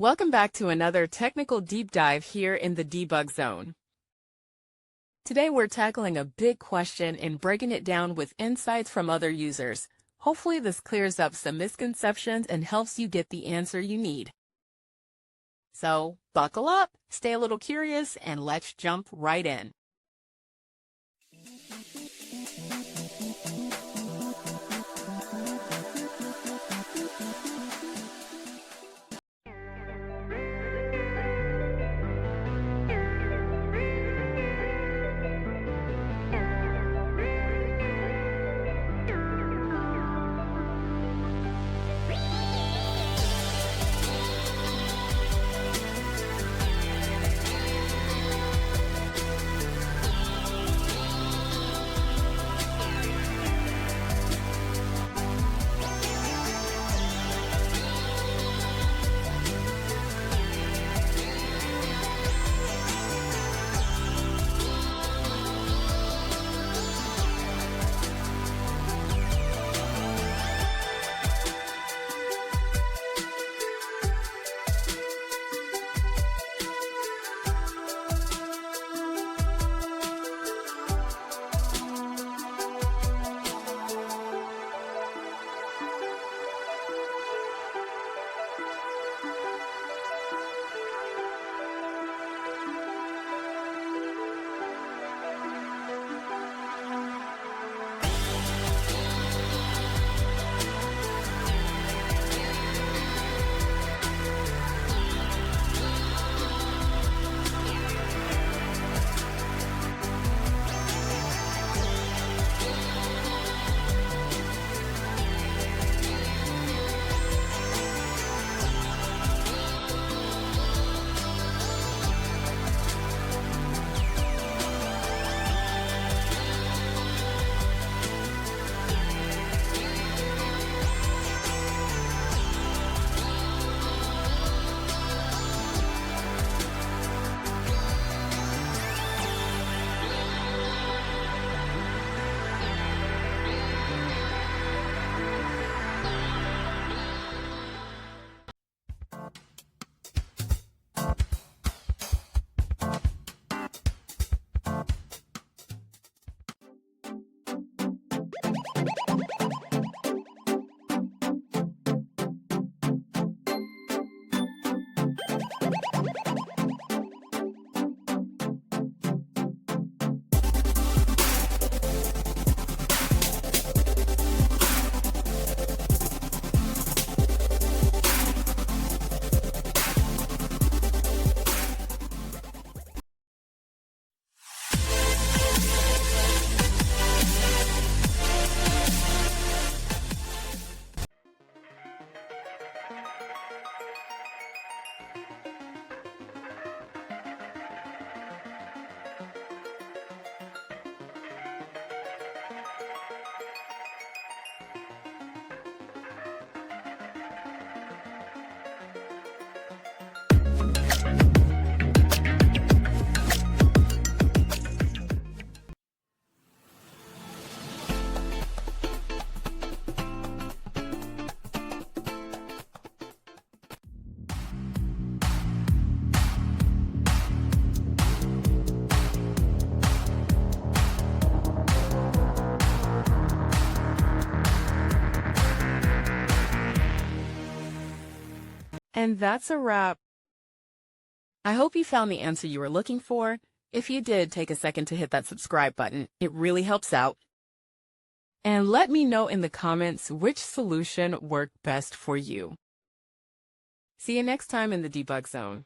Welcome back to another technical deep dive here in the debug zone. Today we're tackling a big question and breaking it down with insights from other users. Hopefully this clears up some misconceptions and helps you get the answer you need. So buckle up, stay a little curious, and let's jump right in. And that's a wrap. I hope you found the answer you were looking for. If you did, take a second to hit that subscribe button. It really helps out. And let me know in the comments which solution worked best for you. See you next time in the debug zone.